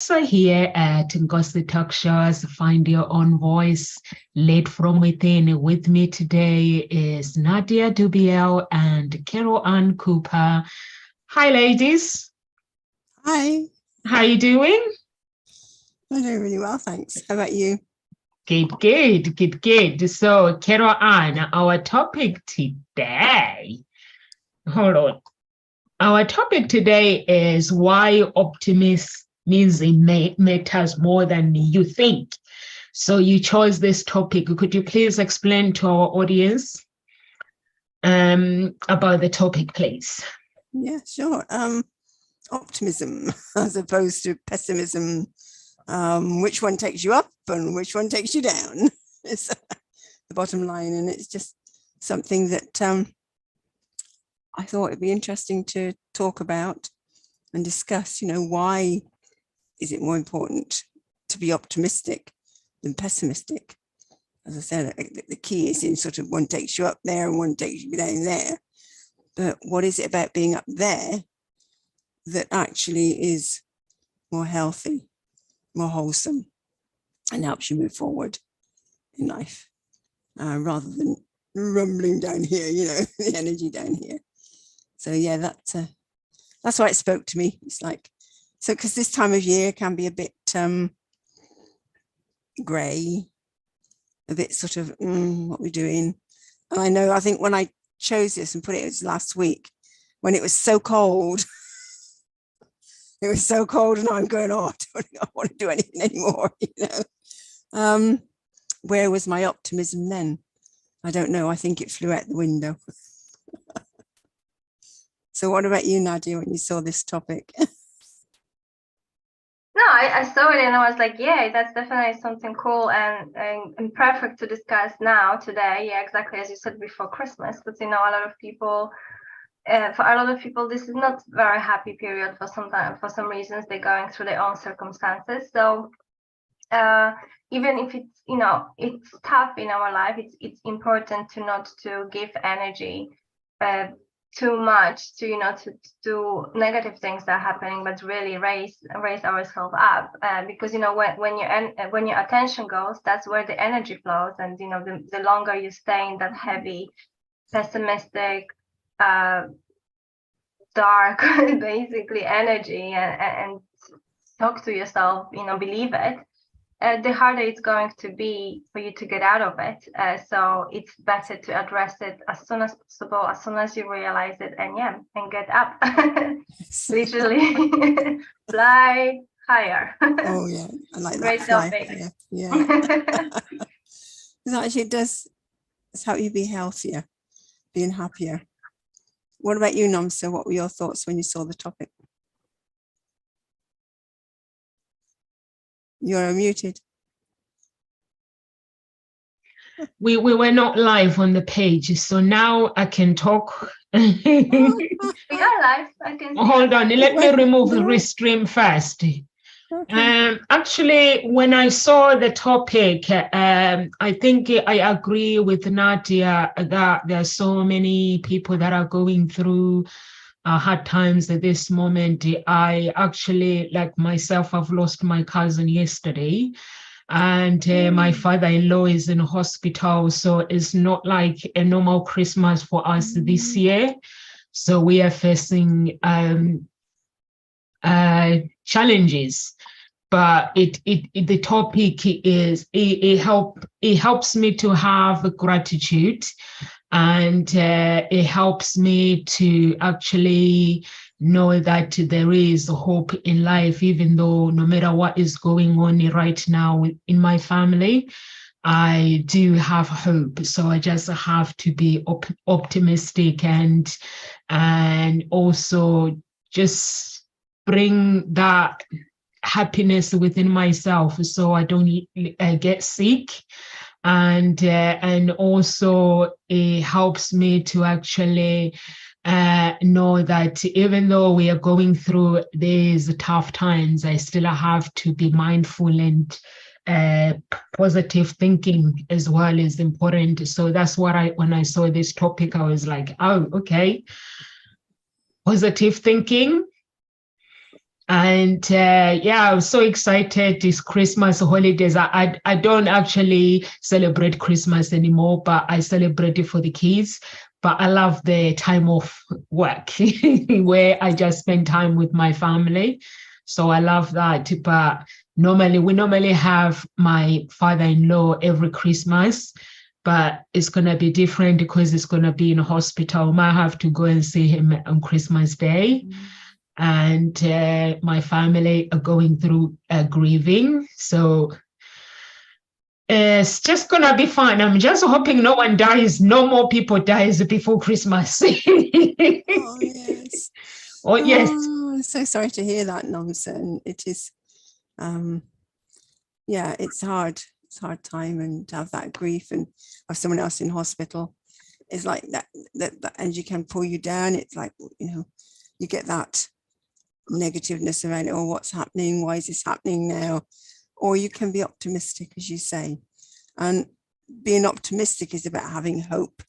So here at Ngozi Talk Shows, Find Your Own Voice, led from within. With me today is Nadia Dubiel and Carol Ann Cooper. Hi, ladies. Hi. How are you doing? I'm doing really well, thanks. How about you? Good. So, Carol Ann, our topic today, hold on. Our topic today is why optimism means it matters more than you think. So you chose this topic. Could you please explain to our audience about the topic, please? Yeah, sure. Optimism as opposed to pessimism. Which one takes you up and which one takes you down? It's the bottom line, and it's just something that I thought it'd be interesting to talk about and discuss. Why is it more important to be optimistic than pessimistic? As I said, the key is in sort of one takes you up there and one takes you down there. But what is it about being up there that actually is more healthy, more wholesome, and helps you move forward in life, rather than rumbling down here, the energy down here. So yeah, that's why it spoke to me. It's like, so because this time of year can be a bit grey, a bit sort of what we're doing. And I think when I chose this and put it was last week when it was so cold. It was so cold, and I'm going, I don't want to do anything anymore, Where was my optimism then? I don't know. I think it flew out the window. So what about you, Nadia, when you saw this topic? No, I saw it and I was like, yeah, that's definitely something cool and perfect to discuss now, today. Yeah, exactly as you said, before Christmas, because, a lot of people, for a lot of people, this is not a very happy period for some reasons. They're going through their own circumstances. So even if it's, it's tough in our life, it's important to not to give energy too much to negative things that are happening, but really raise ourselves up, because when your attention goes, that's where the energy flows, and the longer you stay in that heavy, pessimistic, dark basically energy, and talk to yourself, believe it, the harder it's going to be for you to get out of it. So it's better to address it as soon as possible, as soon as you realize it, and get up. Literally fly higher. Oh yeah, I like Great that. topic. Yeah. Actually, it does help you be healthier, being happier. What about you, Namsa? What were your thoughts when you saw the topic? You're muted. We were not live on the page, so now I can talk. We are live. I can see. Hold on, let me remove the restream first. Okay. Actually, when I saw the topic, I think I agree with Nadia that there are so many people that are going through hard times at this moment. I actually, like myself, I've lost my cousin yesterday, and my father-in-law is in hospital. So it's not like a normal Christmas for us this year. So we are facing challenges. But the topic is it helps me to have gratitude, and it helps me to actually know that there is hope in life, even though no matter what is going on right now in my family, I do have hope. So I just have to be optimistic and also just bring that happiness within myself, so I don't get sick, and also it helps me to actually know that even though we are going through these tough times, I still have to be mindful, and positive thinking as well is important. So that's what when I saw this topic, I was like, oh, okay, positive thinking. And yeah, I was so excited this Christmas holidays. I don't actually celebrate Christmas anymore, but I celebrate it for the kids. But I love the time off work where I just spend time with my family. So I love that. But we normally have my father-in-law every Christmas, but it's going to be different because it's going to be in a hospital. I might have to go and see him on Christmas Day. And my family are going through grieving. So it's just going to be fun. I'm just hoping no one dies, no more people dies before Christmas. Oh, yes. Oh, yes. Oh, I'm so sorry to hear that, nonsense. It is, yeah, it's hard. It's a hard time, and to have that grief and have someone else in hospital. It's like that energy can pull you down. It's like, you get that negativeness around it, or what's happening, why is this happening now? Or you can be optimistic, as you say, and being optimistic is about having hope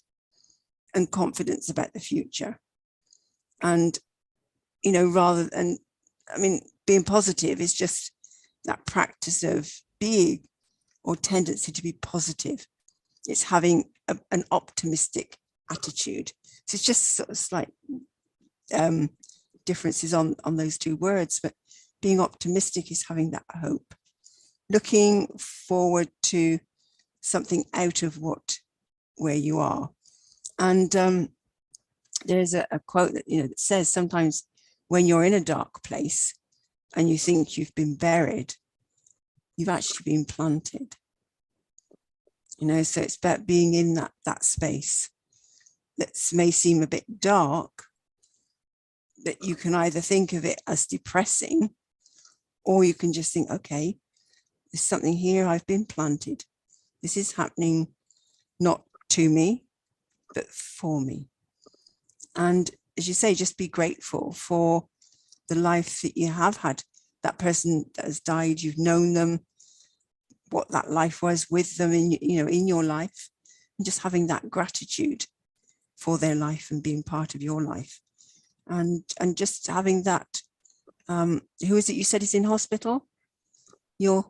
and confidence about the future. And rather than, being positive is just that practice of being, or tendency to be positive. It's having an optimistic attitude. So it's just sort of slight differences on those two words, but being optimistic is having that hope, looking forward to something out of where you are. And there's a quote that that says sometimes when you're in a dark place and you think you've been buried, you've actually been planted. So it's about being in that space that may seem a bit dark, that you can either think of it as depressing, or you can just think, okay, there's something here, I've been planted. This is happening not to me, but for me. And as you say, just be grateful for the life that you have had. That person that has died, you've known them, what that life was with them in your life, and just having that gratitude for their life and being part of your life. And just having that, who is it you said is in hospital? You're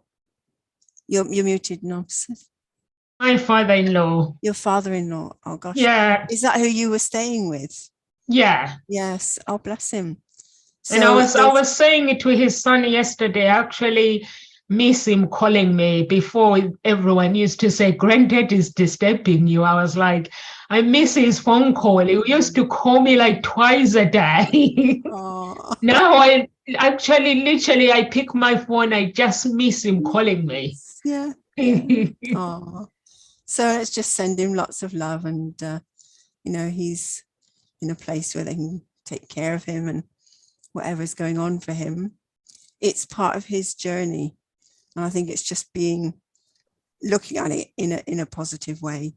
muted, nonsense. My father-in-law. Your father-in-law. Oh gosh. Yeah. Is that who you were staying with? Yeah. Yes. Oh, bless him. So and I was saying it to his son yesterday. I actually miss him calling me. Before, everyone used to say, "Granddad is disturbing you." I was like, I miss his phone call. He used to call me like twice a day. Oh. Now I actually, literally, I pick my phone. I just miss him calling me. Yeah. Oh. So let's just send him lots of love, and he's in a place where they can take care of him, and whatever's going on for him, it's part of his journey. And I think it's just looking at it in a positive way,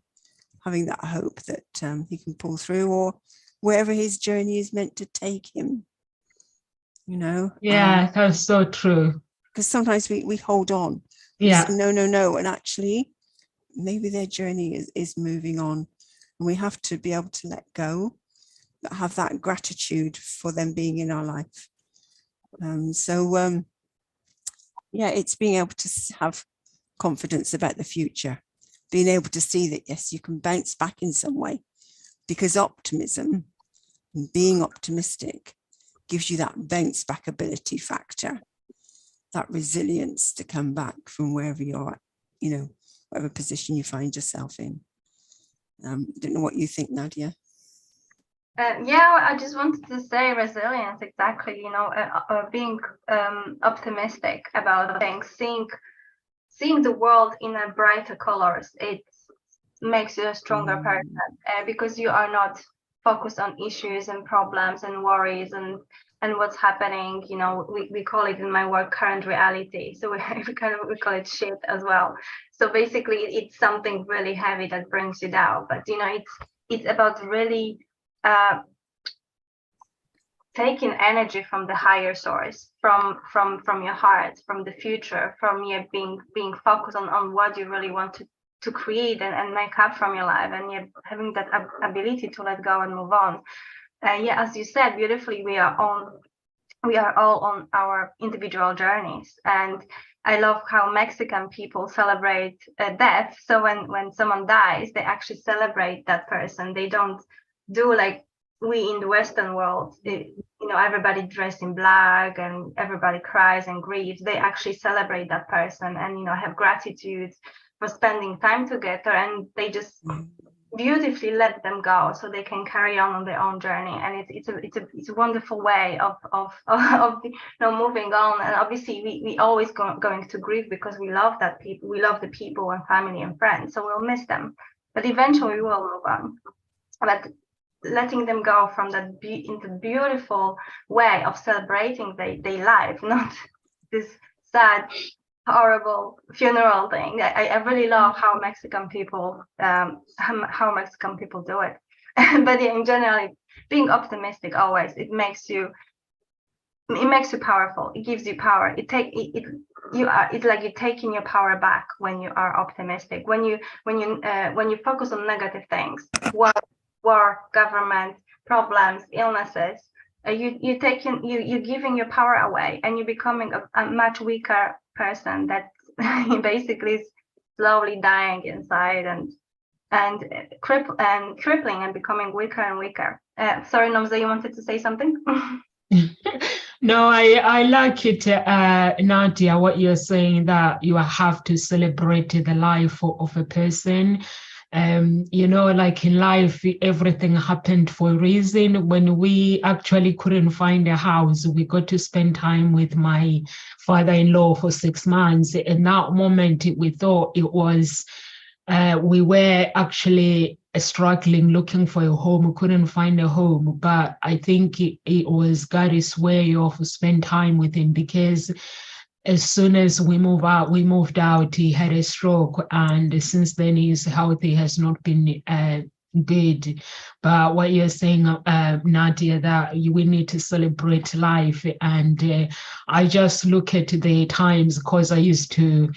having that hope that he can pull through, or wherever his journey is meant to take him. Yeah, that's so true. Because sometimes we hold on. Yeah. Say, no, and actually maybe their journey is moving on, and we have to be able to let go, but have that gratitude for them being in our life. Yeah, it's being able to have confidence about the future, being able to see that, yes, you can bounce back in some way, because optimism and being optimistic gives you that bounce back ability factor, that resilience to come back from wherever you're at, whatever position you find yourself in. I don't know what you think, Nadia. Yeah, I just wanted to say resilience, exactly, being optimistic about things, seeing the world in a brighter colors. It makes you a stronger person, because you are not focused on issues and problems and worries and what's happening. We call it in my work current reality, so we call it shit as well. So basically it's something really heavy that brings you down, but it's about really taking energy from the higher source, from your heart, from the future, from you being focused on what you really want to create and make up from your life, and having that ability to let go and move on. As you said beautifully, we are on we are all on our individual journeys. And I love how Mexican people celebrate death. So when someone dies, they actually celebrate that person. They don't do like we in the Western world, everybody dressed in black and everybody cries and grieves. They actually celebrate that person and, have gratitude for spending time together, and they just beautifully let them go so they can carry on their own journey. And it's a wonderful way of moving on. And obviously we always going to grieve because we love the people and family and friends, so we'll miss them, but eventually we will move on. But letting them go from that into beautiful way of celebrating their life, not this sad, horrible funeral thing. I really love how Mexican people do it. But yeah, in general, being optimistic always, it makes you powerful. It gives you power. It's like you're taking your power back when you are optimistic. When you focus on negative things, war, government, problems, illnesses, you're giving your power away, and you're becoming a much weaker person that basically is slowly dying inside and crippling and becoming weaker and weaker. Sorry, Nomza, you wanted to say something? No, I like it, Nadia, what you're saying, that you have to celebrate the life of a person. Like in life, everything happened for a reason. When we actually couldn't find a house, we got to spend time with my father-in-law for 6 months. In that moment, we thought it was, we were actually struggling, looking for a home. We couldn't find a home, but I think it was God's way of spend time with him, because as soon as we moved out, he had a stroke, and since then his health has not been good. But what you're saying, Nadia, that we need to celebrate life, and I just look at the times, because I used to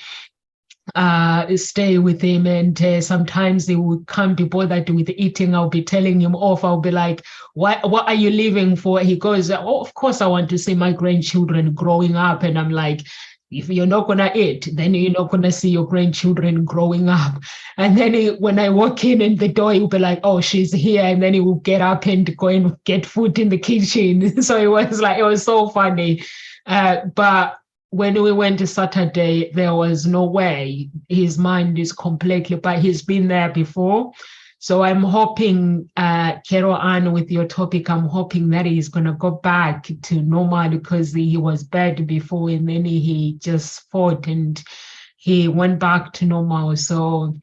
stay with him, and sometimes he can't be bothered with eating. I'll be telling him off. I'll be like, what are you leaving for? He goes, oh, of course I want to see my grandchildren growing up. And I'm like, if you're not going to eat, then you're not going to see your grandchildren growing up. And then when I walk in the door, he'll be like, oh, she's here. And then he will get up and go and get food in the kitchen. So it was so funny. But when we went to Saturday, there was no way. His mind is completely, but he's been there before. So I'm hoping, Carol Ann, with your topic, I'm hoping that he's going to go back to normal, because he was bad before, and then he just fought and he went back to normal. So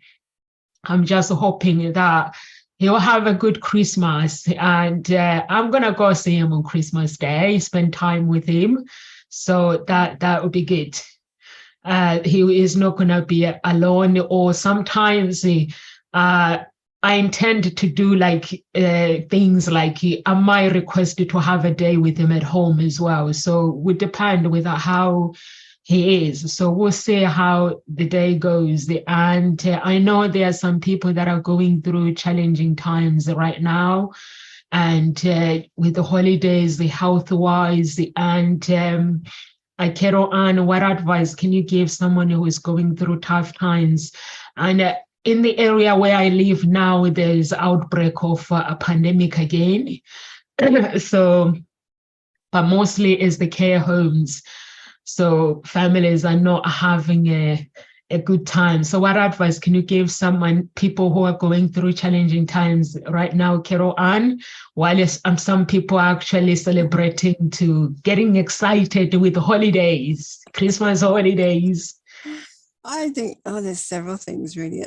I'm just hoping that he'll have a good Christmas, and I'm going to go see him on Christmas Day, spend time with him. So that would be good. He is not going to be alone, or sometimes I intend to do like things like I might request to have a day with him at home as well. So it would depend with how he is. So we'll see how the day goes. And I know there are some people that are going through challenging times right now, and with the holidays, the health-wise, and Carol Ann, what advice can you give someone who is going through tough times? And in the area where I live now, there's outbreak of a pandemic again. So, but mostly it's the care homes. So families are not having a good time. So what advice can you give people who are going through challenging times right now, Carol Ann, while some people are actually celebrating to getting excited with the holidays, Christmas holidays? I think, there's several things really.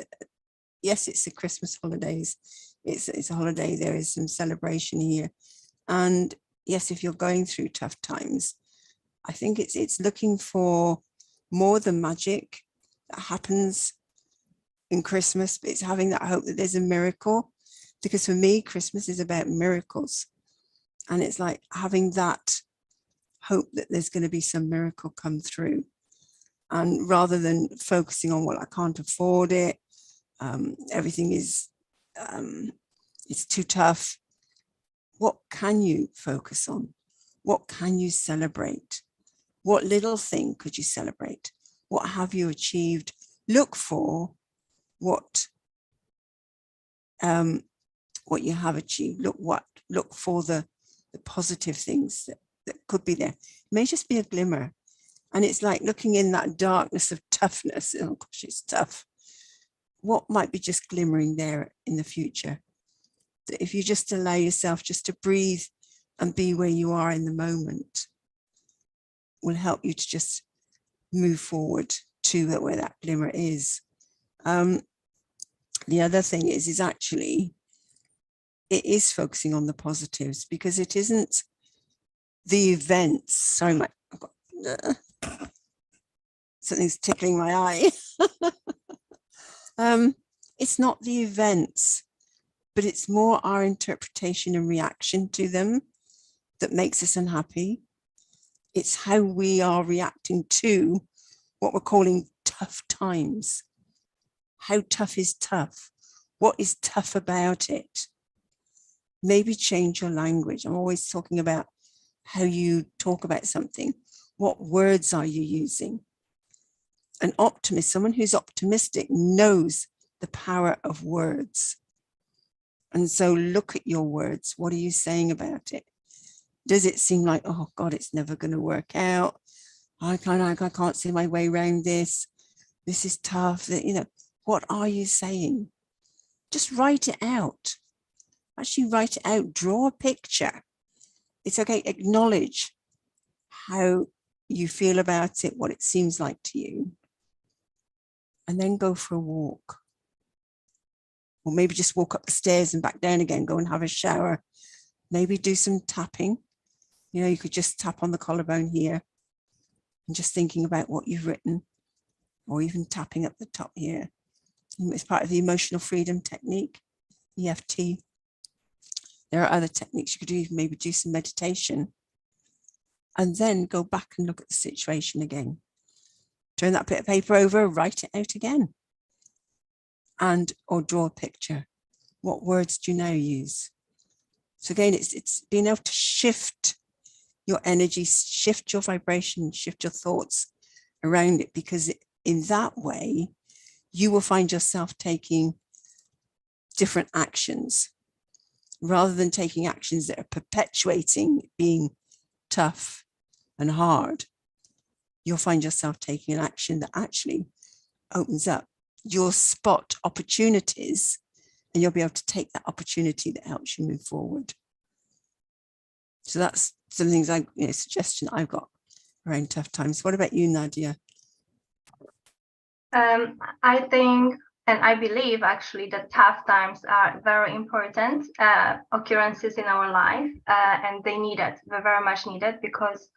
Yes, it's the Christmas holidays. It's a holiday. There is some celebration here. And yes, if you're going through tough times, I think it's looking for more than magic that happens in Christmas, but it's having that hope that there's a miracle. Because for me, Christmas is about miracles. And it's like having that hope that there's going to be some miracle come through. And rather than focusing on, well, I can't afford it, everything is, it's too tough. What can you focus on? What can you celebrate? What little thing could you celebrate? What have you achieved? Look for what you have achieved. Look for the positive things that could be there. It may just be a glimmer. And it's like looking in that darkness of toughness. Oh gosh, it's tough. What might be just glimmering there in the future? That if you just allow yourself just to breathe and be where you are in the moment, will help you to just move forward to where that glimmer is. The other thing is actually, it is focusing on the positives, because it isn't the events. Sorry, something's tickling my eye. It's not the events, but it's more our interpretation and reaction to them that makes us unhappy. It's how we are reacting to what we're calling tough times. How tough is tough? What is tough about it? Maybe change your language. I'm always talking about how you talk about something. What words are you using? An optimist, someone who's optimistic, knows the power of words. And so look at your words. What are you saying about it? Does it seem like, oh God, it's never going to work out? I can't see my way around this. This is tough. What are you saying? Just write it out. Actually write it out. Draw a picture. It's okay. Acknowledge how you feel about it, what it seems like to you. And then go for a walk. Or maybe just walk up the stairs and back down again, go and have a shower. Maybe do some tapping. You could just tap on the collarbone here and just thinking about what you've written, or even tapping up the top here. It's part of the emotional freedom technique, EFT. There are other techniques you could do, maybe do some meditation, and then go back and look at the situation again. Turn that bit of paper over, write it out again. Or draw a picture. What words do you now use? So again, it's being able to shift your energy, shift your vibration, shift your thoughts around it, because in that way, you will find yourself taking different actions rather than taking actions that are perpetuating being tough and hard. You'll find yourself taking an action that actually opens up. You'll spot opportunities and you'll be able to take that opportunity that helps you move forward. So that's some things suggestion I've got around tough times. What about you, Nadia? I think, and I believe actually, that tough times are very important occurrences in our life, and they need it. They're very much needed, because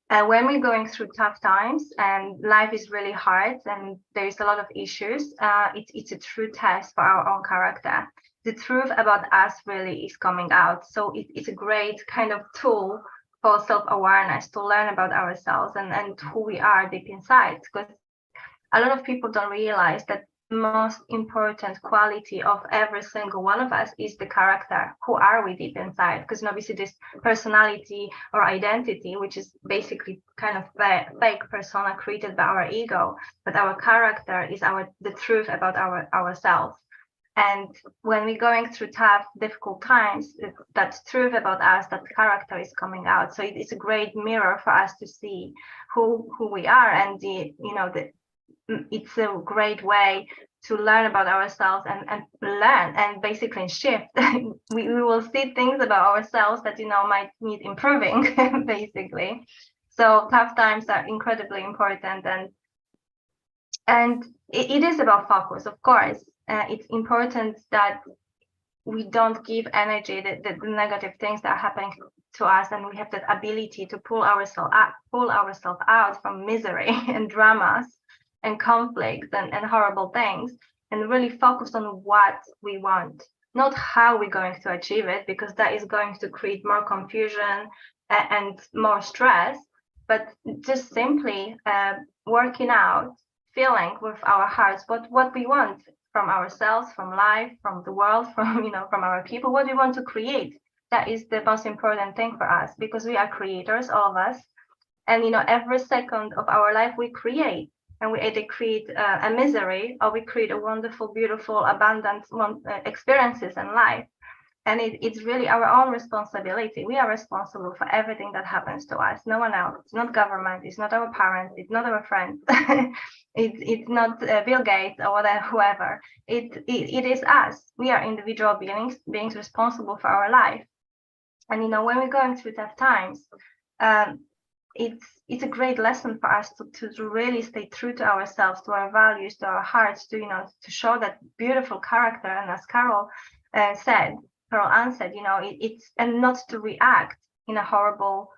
when we're going through tough times and life is really hard and there's a lot of issues, it's a true test for our own character. The truth about us really is coming out. So it's a great kind of tool for self-awareness, to learn about ourselves and who we are deep inside. Because a lot of people don't realize that the most important quality of every single one of us is the character. Who are we deep inside? Because obviously this personality or identity, which is basically kind of fake persona created by our ego, but our character is the truth about ourselves. And when we're going through tough, difficult times, that truth about us, that character is coming out. So it's a great mirror for us to see who we are, and it's a great way to learn about ourselves and learn and basically shift. we will see things about ourselves that might need improving, basically. So tough times are incredibly important, and it is about focus, of course. It's important that we don't give energy the negative things that are happening to us, and we have that ability to pull ourselves out from misery and dramas and conflicts and horrible things, and really focus on what we want, not how we're going to achieve it, because that is going to create more confusion and more stress, but just simply working out, feeling with our hearts what we want from ourselves, from life, from the world, from our people, what we want to create. That is the most important thing for us, because we are creators, all of us. And, you know, every second of our life we create, and we either create a misery, or we create a wonderful, beautiful, abundant experiences in life. And it's really our own responsibility. We are responsible for everything that happens to us. No one else. It's not government. It's not our parents. It's not our friends. it's not Bill Gates or whatever, whoever. It is us. We are individual beings responsible for our life. And, you know, when we're going through tough times, it's a great lesson for us to really stay true to ourselves, to our values, to our hearts, to, you know, to show that beautiful character. And as Carol Ann said, you know, it's and not to react in a horrible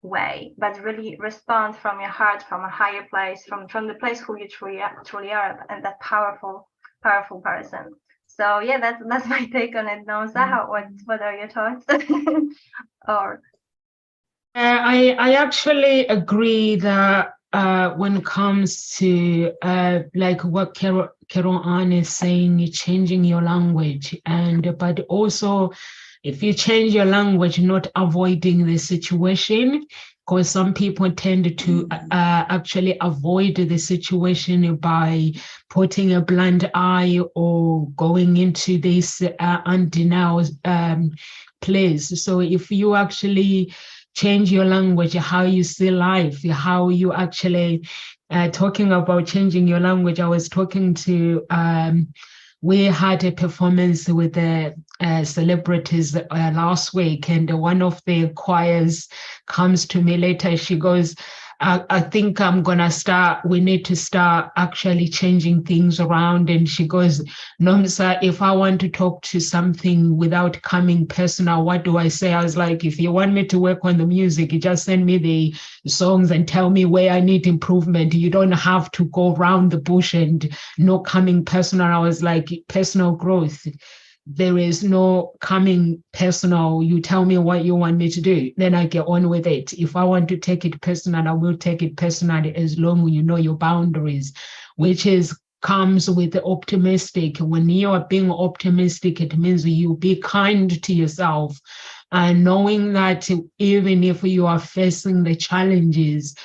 way, but really respond from your heart, from a higher place, from the place who you truly are, and that powerful person. So yeah, that's my take on it. Nauza, what are your thoughts? Or I actually agree that when it comes to like what Carol Ann is saying, changing your language, but also if you change your language, not avoiding the situation, because some people tend to actually avoid the situation by putting a blind eye or going into this undeniable place. So if you actually change your language, how you see life, how you actually talking about changing your language. I was talking to, we had a performance with the celebrities last week, and one of the choirs comes to me later. She goes, I think we need to start actually changing things around. And she goes, Nomsa, if I want to talk to something without coming personal, what do I say? I was like, if you want me to work on the music, you just send me the songs and tell me where I need improvement. You don't have to go around the bush and not coming personal. I was like, personal growth. There is no coming personal. You tell me what you want me to do, then I get on with it. If I want to take it personal, I will take it personally, as long as you know your boundaries, which comes with the optimistic. When you are being optimistic, it means you be kind to yourself, and knowing that even if you are facing the challenges,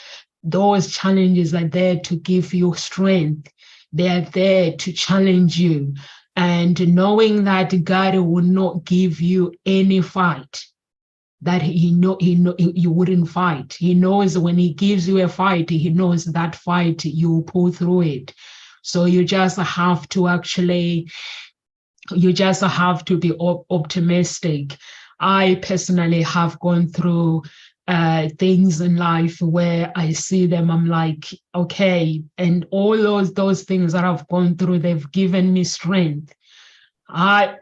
those challenges are there to give you strength. They are there to challenge you. And knowing that God will not give you any fight that you wouldn't fight. He knows when he gives you a fight, he knows that fight you will pull through it. So you just have to be optimistic. I personally have gone through things in life where I see them, I'm like, okay, and all those things that I've gone through, they've given me strength. I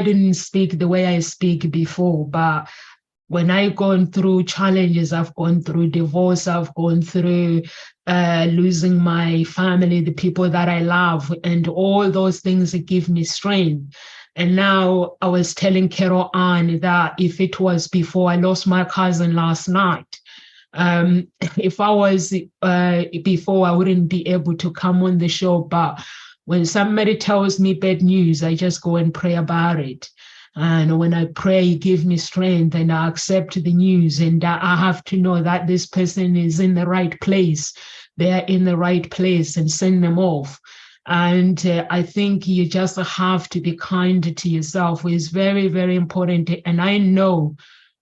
didn't speak the way I speak before, but when I've gone through challenges, I've gone through divorce, I've gone through losing my family, the people that I love, and all those things that give me strength. And now I was telling Carol Ann that if it was before I lost my cousin last night, if I was before, I wouldn't be able to come on the show. But when somebody tells me bad news, I just go and pray about it. And when I pray, you give me strength, and I accept the news, and I have to know that this person is in the right place. They're in the right place, and send them off. And I think you just have to be kind to yourself. It's very, very important. And I know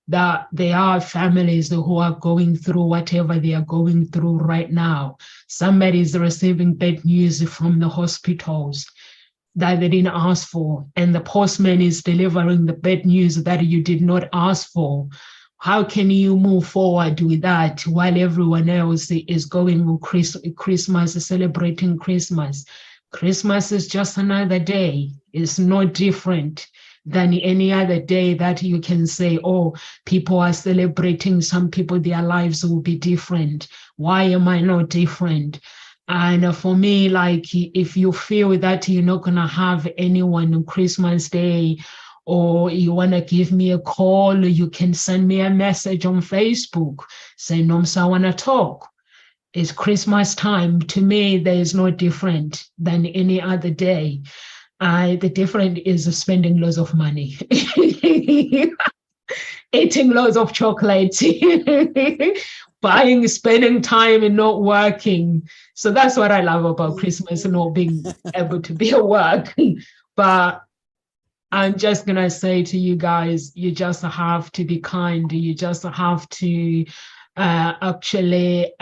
that there are families who are going through whatever they are going through right now. Somebody is receiving bad news from the hospitals that they didn't ask for, and the postman is delivering the bad news that you did not ask for. How can you move forward with that while everyone else is going on Christmas, celebrating Christmas? Christmas is just another day. It's not different than any other day that you can say, oh, people are celebrating. Some people, their lives will be different. Why am I not different? And for me, like, if you feel that you're not going to have anyone on Christmas Day, or you want to give me a call, you can send me a message on Facebook, say, Nomsa, I want to talk. It's Christmas time. To me, there is no different than any other day. The difference is spending lots of money. eating loads of chocolate, spending time and not working. So that's what I love about Christmas, not being able to be at work. But I'm just going to say to you guys, you just have to be kind. You just have to actually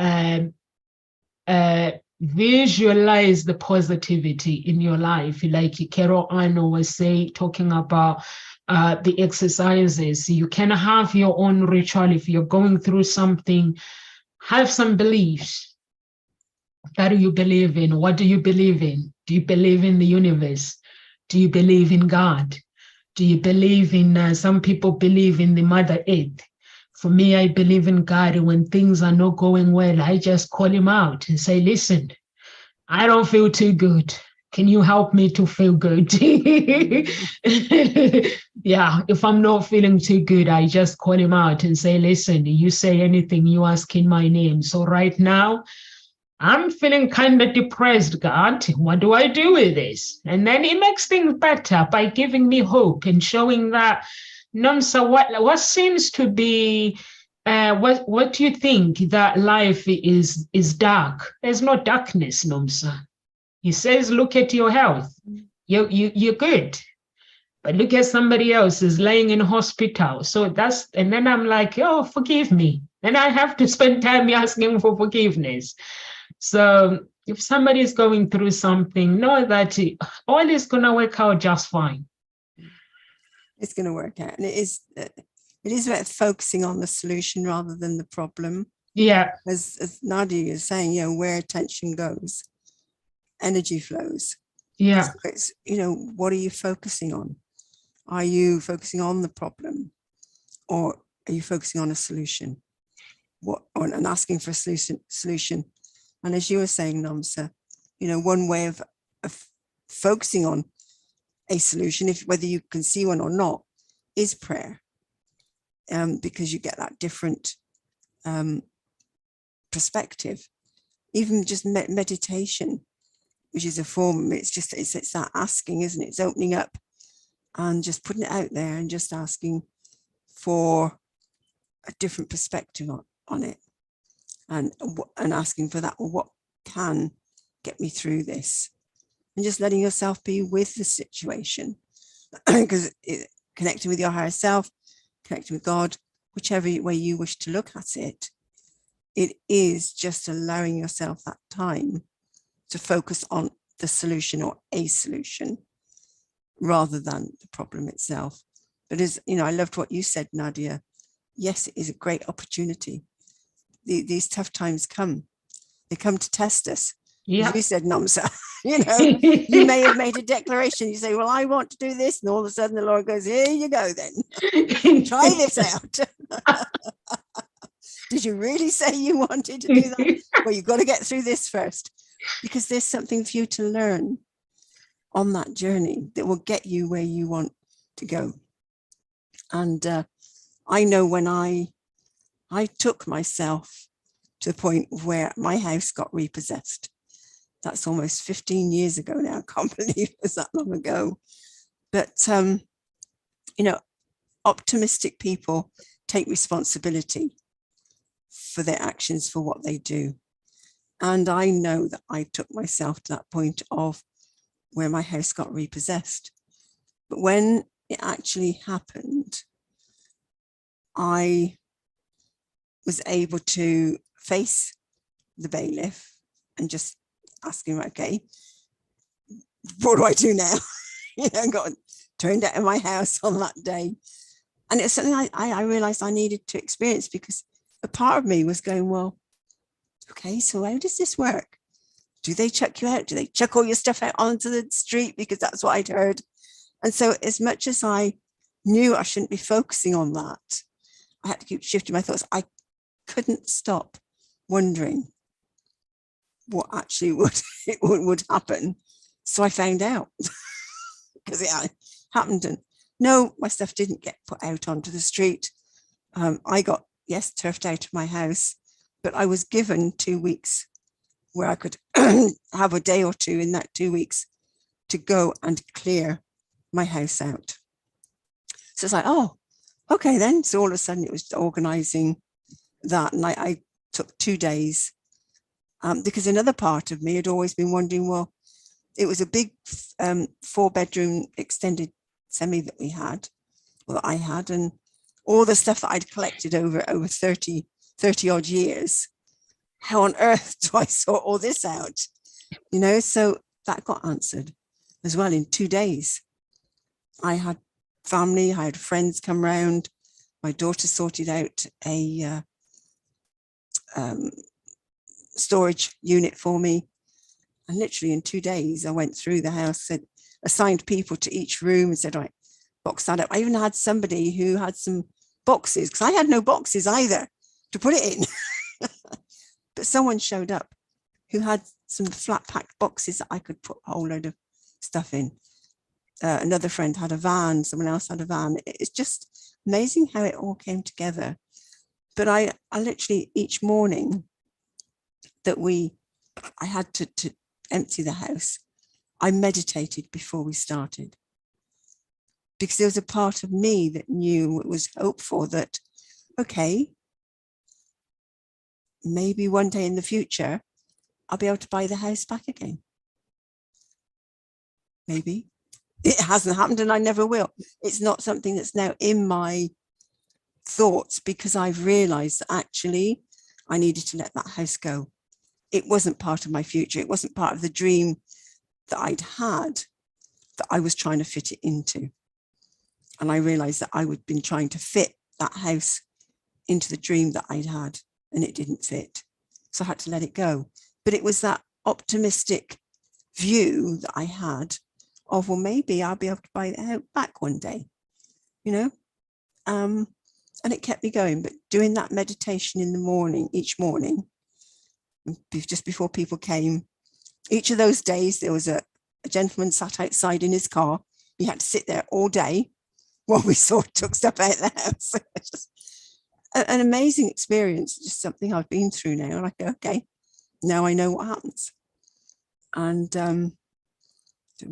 visualize the positivity in your life. Like Carol Arno was talking about the exercises. You can have your own ritual. If you're going through something, have some beliefs. What do you believe in? What do you believe in? Do you believe in the universe? Do you believe in God? Do you believe in, some people believe in the Mother Earth. For me, I believe in God. When things are not going well, I just call him out and say, listen, I don't feel too good. Can you help me to feel good? Yeah, if I'm not feeling too good, I just call him out and say, listen, you say anything, you ask in my name. So right now, I'm feeling kind of depressed, God. What do I do with this? And then he makes things better by giving me hope and showing that, Namsa, what seems to be, what do you think that life is dark? There's no darkness, Namsa. He says, look at your health. You're good. But look at somebody else is laying in hospital. So and then I'm like, oh, forgive me. And I have to spend time asking for forgiveness. So if somebody is going through something, know that all is going to work out just fine. It's going to work out. And it is about focusing on the solution rather than the problem. Yeah. As Nadia is saying, where attention goes, energy flows. Yeah. So it's, what are you focusing on? Are you focusing on the problem, or are you focusing on a solution? And asking for a solution. And as you were saying, Namsa, one way of focusing on a solution, whether you can see one or not, is prayer, because you get that different perspective. Even just meditation, which is a form, it's that asking, isn't it? It's opening up and just putting it out there and just asking for a different perspective on it, and asking for that, well, what can get me through this? And just letting yourself be with the situation, because connecting with your higher self, connecting with God, whichever way you wish to look at it, it is just allowing yourself that time to focus on the solution or a solution rather than the problem itself. But I loved what you said, Nadia. Yes, it is a great opportunity. These tough times come. They come to test us. Yeah. As you said, Namsa, you may have made a declaration. You say, well, I want to do this. And all of a sudden the Lord goes, here you go then. Try this out. Did you really say you wanted to do that? Well, you've got to get through this first, because there's something for you to learn on that journey that will get you where you want to go. And I know when I took myself to the point where my house got repossessed. That's almost 15 years ago now. I can't believe it was that long ago. But, optimistic people take responsibility for their actions, for what they do. And I know that I took myself to that point of where my house got repossessed. But when it actually happened, I was able to face the bailiff and just ask him, okay, what do I do now? Got turned out of my house on that day. And it's something I realized I needed to experience, because a part of me was going, well, okay, so how does this work? Do they chuck you out? Do they chuck all your stuff out onto the street? Because that's what I'd heard. And so as much as I knew I shouldn't be focusing on that, I had to keep shifting my thoughts. I couldn't stop wondering what actually would happen. So I found out, because it happened. And no, my stuff didn't get put out onto the street. I got, yes, turfed out of my house, but I was given 2 weeks where I could have a day or two in that 2 weeks to go and clear my house out. So it's like, oh, okay, then. So all of a sudden it was organizing that. And I took 2 days because another part of me had always been wondering, well, it was a big 4-bedroom extended semi that we had, well, I had, and all the stuff that I'd collected over 30 odd years. How on earth do I sort all this out? You know, so that got answered as well in 2 days. I had family, I had friends come round. My daughter sorted out a storage unit for me. And literally in 2 days, I went through the house, said, assigned people to each room and said, right, box that up. I even had somebody who had some boxes, because I had no boxes either to put it in. But someone showed up who had some flat packed boxes that I could put a whole load of stuff in. Another friend had a van, someone else had a van. It's just amazing how it all came together. But I literally, each morning that I had to empty the house, I meditated before we started. Because there was a part of me that knew, it was hopeful that, okay, maybe one day in the future, I'll be able to buy the house back again. Maybe. It hasn't happened and I never will. It's not something that's now in my thoughts because I've realized that actually I needed to let that house go. It wasn't part of my future. It wasn't part of the dream that I'd had that I was trying to fit it into. And I realized that I had been trying to fit that house into the dream that I'd had, and it didn't fit. So I had to let it go. But it was that optimistic view that I had of, well, maybe I'll be able to buy it out back one day, you know? And it kept me going. But doing that meditation in the morning, each morning, just before people came, each of those days, there was a gentleman sat outside in his car. He had to sit there all day while we took stuff out of the house. Just an amazing experience, just something I've been through now. And I go, okay, now I know what happens. And don't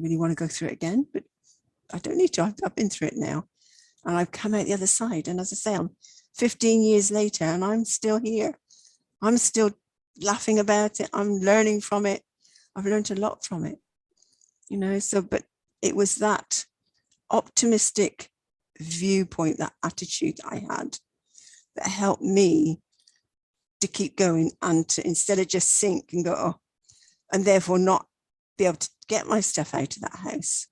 really want to go through it again, but I don't need to. I've been through it now. And I've come out the other side. And as I say, I'm 15 years later and I'm still here. I'm still laughing about it. I'm learning from it. I've learned a lot from it, you know, so, but it was that optimistic viewpoint, that attitude I had that helped me to keep going and to, instead of just sink and go, oh, and therefore not be able to get my stuff out of that house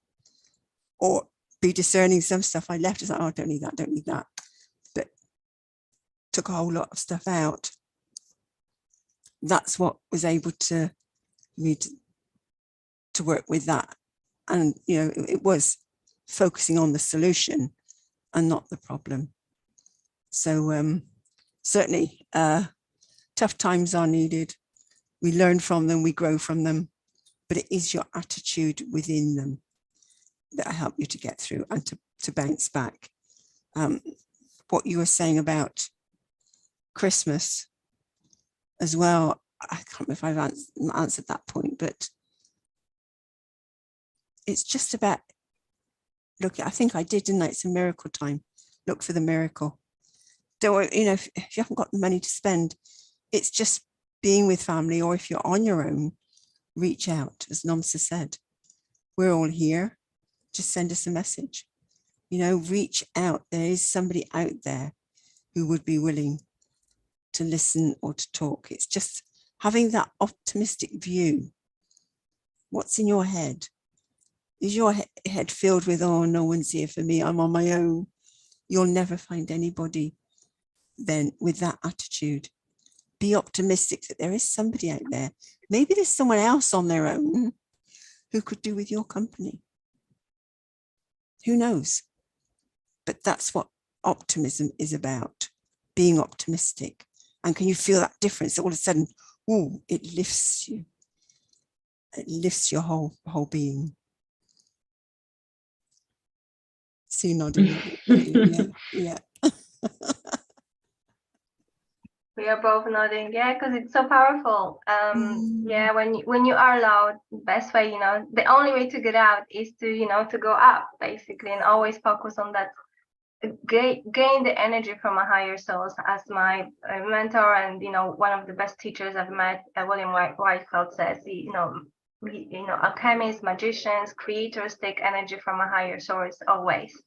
or be discerning some stuff I left. It's like, oh, I don't need that. But took a whole lot of stuff out. That's what was able to me to work with that. And, you know, it was focusing on the solution and not the problem. So certainly tough times are needed. We learn from them, we grow from them, but it is your attitude within them that help you to get through and to bounce back. What you were saying about Christmas as well, I can't remember if I've answered that point, but it's just about, look, I think I did, didn't I? It's a miracle time. Look for the miracle. Don't, you know, if you haven't got the money to spend, it's just being with family, or if you're on your own, reach out, as Nomsa said. We're all here. Just send us a message. You know, reach out. There is somebody out there who would be willing to listen or to talk. It's just having that optimistic view. What's in your head? Is your head filled with, oh, no one's here for me, I'm on my own? You'll never find anybody then with that attitude. Be optimistic that there is somebody out there. Maybe there's someone else on their own who could do with your company. Who knows? But that's what optimism is about, being optimistic. And can you feel that difference? All of a sudden, oh, it lifts you. It lifts your whole being. Sue nodding. Yeah. We are both nodding, yeah, because it's so powerful. Yeah, when you are loud, best way, you know, the only way to get out is to, you know, to go up basically, and always focus on that gain the energy from a higher source. As my mentor and one of the best teachers I've met, William Whitefeld, says, alchemists, magicians, creators take energy from a higher source always.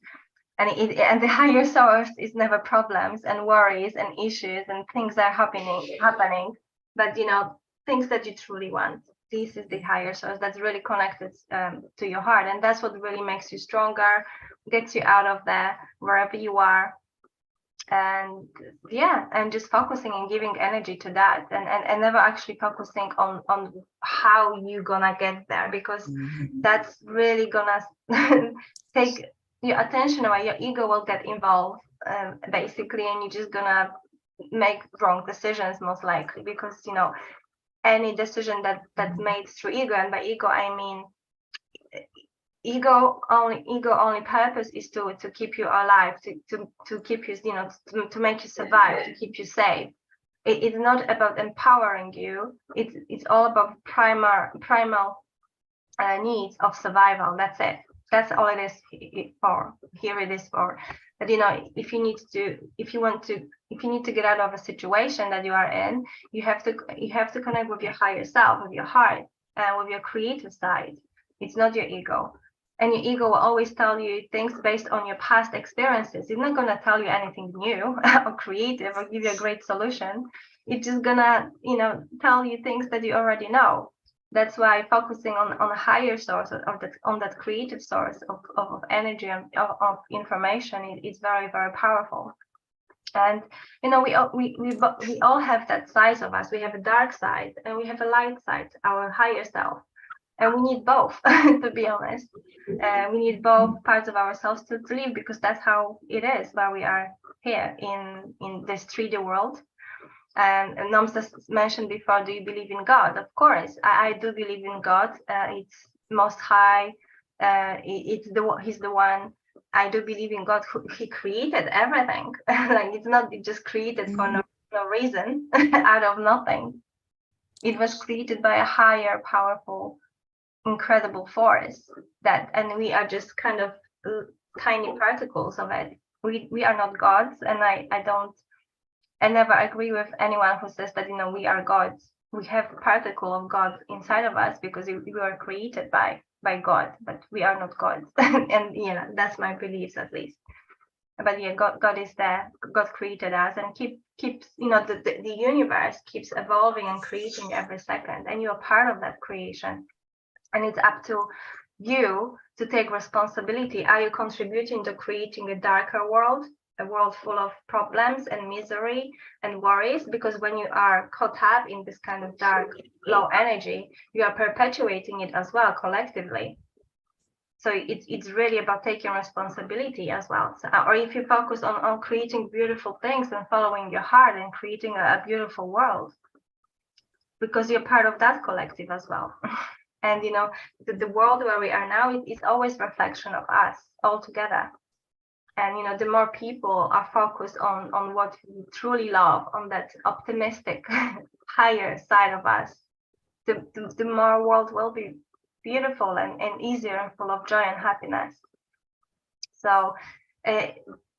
And the higher source is never problems and worries and issues and things that are happening, but things that you truly want. This is the higher source that's really connected to your heart, and that's what really makes you stronger, gets you out of there wherever you are, and just focusing and giving energy to that, and never actually focusing on how you gonna get there, because that's really gonna take your attention away. Your ego will get involved basically, and you're just gonna make wrong decisions most likely, because any decision that's made through ego, and by ego I mean ego only purpose is to keep you alive, to keep you to make you survive, to keep you safe. It's not about empowering you. It's all about primal needs of survival. That's it. That's all it is for. Here it is for. But if you need to get out of a situation that you are in, you have to connect with your higher self, with your heart, and with your creative side. It's not your ego. And your ego will always tell you things based on your past experiences. It's not gonna tell you anything new or creative or give you a great solution. It's just gonna, tell you things that you already know. That's why focusing on a higher source, on that creative source of energy and of information is very, very powerful. And we all have that side of us. We have a dark side and we have a light side, our higher self, and we need both. To be honest, we need both parts of ourselves to live, because that's how it is while we are here in this 3D world. And Namsa mentioned before, do you believe in God? Of course, I do believe in God. It's most high. He's the one. I do believe in God. He created everything. Like, it's not just created for no reason, out of nothing. It was created by a higher, powerful, incredible force. And we are just kind of tiny particles of it. We are not gods, and I never agree with anyone who says that we are gods. We have a particle of God inside of us, because we were created by God, but we are not gods. And that's my beliefs, at least. But God is there. God created us, and keeps the universe keeps evolving and creating every second, and you're part of that creation. And it's up to you to take responsibility. Are you contributing to creating a darker world? A world full of problems and misery and worries? Because when you are caught up in this kind of dark, low energy, you are perpetuating it as well, collectively. So it's really about taking responsibility as well. So, or if you focus on creating beautiful things and following your heart and creating a beautiful world, because you're part of that collective as well. And the world where we are now is always a reflection of us all together. And the more people are focused on what we truly love, on that optimistic higher side of us, the more world will be beautiful and easier and full of joy and happiness. So I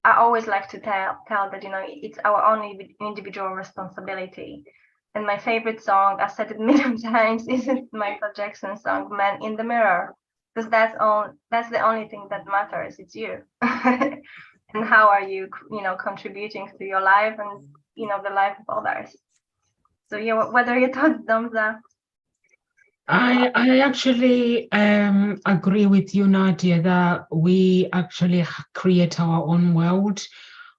always like to tell that it's our own individual responsibility. And my favorite song, I said it many times, is Michael Jackson's song "Man in the Mirror." Because that's the only thing that matters. It's you. And how are you contributing to your life and the life of others. So what are your thoughts, Damza? I actually agree with you, Nadia, that we actually create our own world.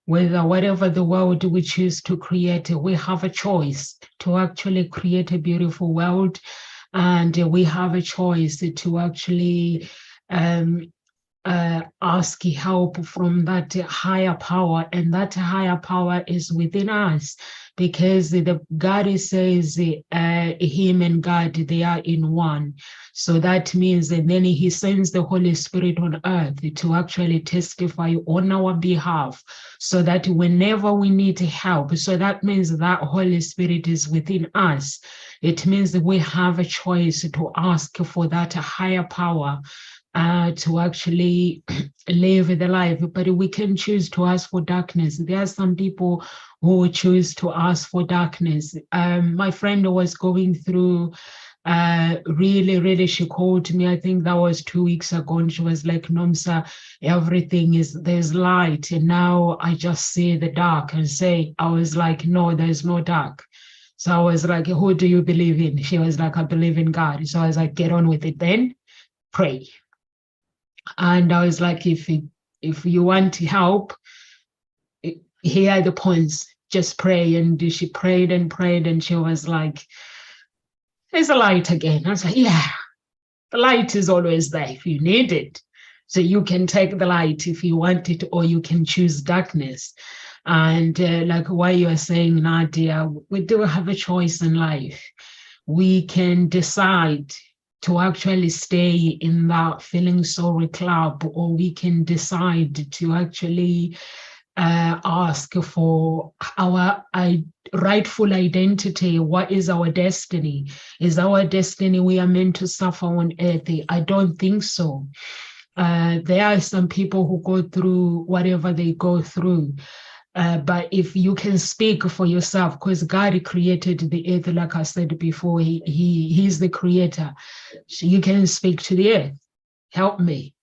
Whatever the world we choose to create, we have a choice to actually create a beautiful world. And we have a choice to actually ask help from that higher power, and that higher power is within us, because the God says him and God, they are in one. So that means, and then he sends the Holy Spirit on earth to actually testify on our behalf, so that whenever we need help, so that means that Holy Spirit is within us. It means that we have a choice to ask for that higher power to actually live the life, but we can choose to ask for darkness. There are some people who choose to ask for darkness. My friend was going through really, she called me, I think that was 2 weeks ago, and she was like, Nomsa, there's light, and now I just see the dark. And I was like, no, there's no dark. So I was like, who do you believe in? She was like, I believe in God. So I was like, get on with it then, pray. And I was like, if you want help, here are the points, just pray. And she prayed, and she was like, there's a light again. I was like, yeah, the light is always there if you need it. So you can take the light if you want it, or you can choose darkness. And like what you are saying, Nadia, we do have a choice in life. We can decide to actually stay in that feeling sorry club, or we can decide to actually ask for our rightful identity. What is our destiny? Is our destiny we are meant to suffer on earth? I don't think so. There are some people who go through whatever they go through. But if you can speak for yourself, because God created the earth, like I said before, he's the creator. So you can speak to the earth, help me.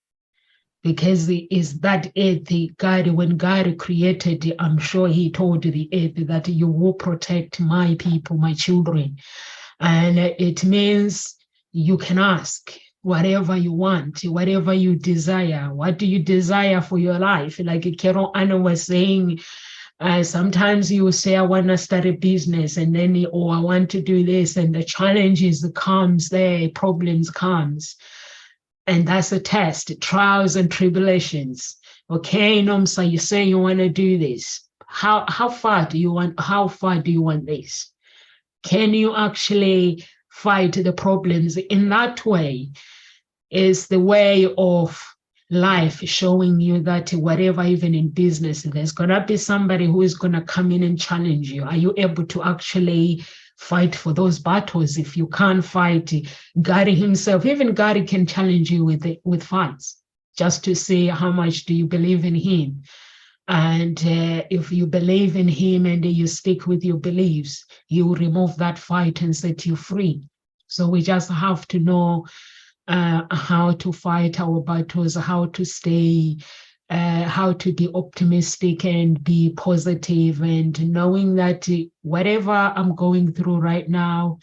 Because is that earth, God, when God created it, I'm sure he told the earth that you will protect my people, my children. And it means you can ask whatever you want, whatever you desire. What do you desire for your life? Like Carol Anna was saying, sometimes you will say, I want to start a business, and then, I want to do this, and the challenges comes there, problems comes. And that's a test, trials and tribulations. Okay, Nomsa, you say you want to do this. How far do you want this? Can you actually fight the problems? In that way is the way of life, showing you that whatever, even in business, there's going to be somebody who is going to come in and challenge you. Are you able to actually fight for those battles? If you can't fight, God himself, even God can challenge you with fights, just to see how much do you believe in him. And if you believe in him and you stick with your beliefs, he will remove that fight and set you free. So we just have to know how to fight our battles, how to stay, how to be optimistic and be positive, and knowing that whatever I'm going through right now,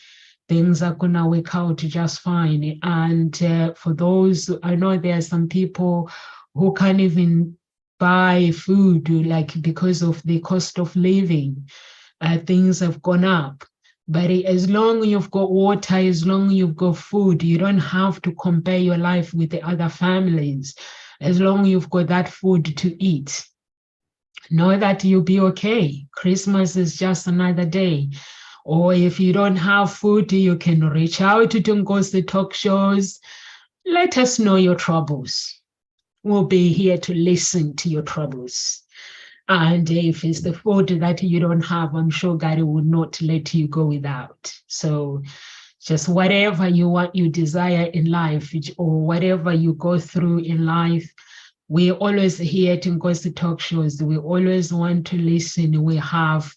things are going to work out just fine. And for those, I know there are some people who can't even buy food, like because of the cost of living, things have gone up. But as long as you've got water, as long as you've got food, you don't have to compare your life with the other families. As long as you've got that food to eat, know that you'll be okay. Christmas is just another day. Or if you don't have food, you can reach out to Tungosi talk shows. Let us know your troubles. We'll be here to listen to your troubles. And if it's the food that you don't have, I'm sure God will not let you go without. So just whatever you desire in life, or whatever you go through in life, we always here at Ngozi Talk Shows. We always want to listen. We have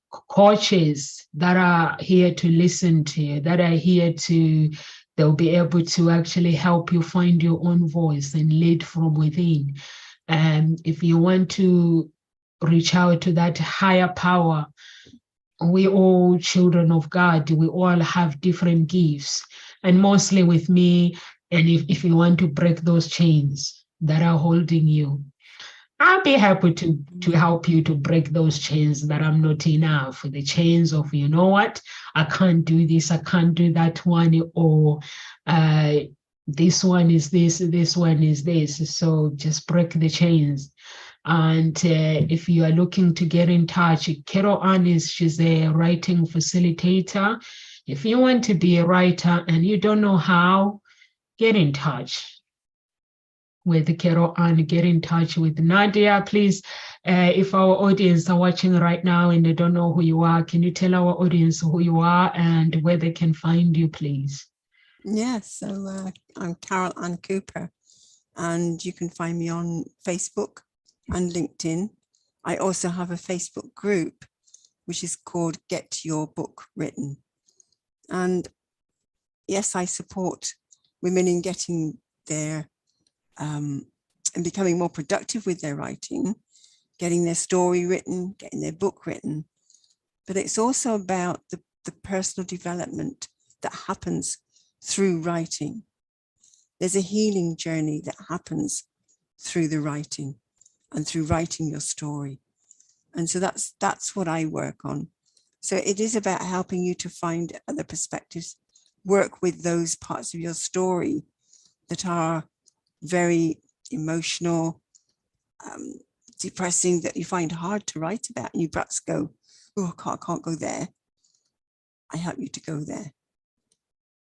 coaches that are here to listen to you, that are here to, they'll be able to actually help you find your own voice and lead from within. And if you want to reach out to that higher power, we all children of God, we all have different gifts. And mostly with me, and if you want to break those chains that are holding you, I'll be happy to help you to break those chains that I'm not enough. The chains of, you know what, I can't do this, I can't do that one, or this one is this one is this. So just break the chains. And if you are looking to get in touch, Carol Ann she's a writing facilitator. If you want to be a writer and you don't know how, get in touch with Carol Ann, get in touch with Nadia, please. If our audience are watching right now and they don't know who you are, can you tell our audience who you are and where they can find you, please? Yes, so I'm Carol Ann Cooper. and you can find me on Facebook and LinkedIn. I also have a Facebook group, which is called Get Your Book Written. And yes, I support women in getting their, and becoming more productive with their writing, getting their story written, getting their book written. But it's also about the personal development that happens through writing. There's a healing journey that happens through the writing and through writing your story. And so that's what I work on. So it is about helping you to find other perspectives, work with those parts of your story that are very emotional, depressing, that you find hard to write about, and you perhaps go, oh, I can't go there. I help you to go there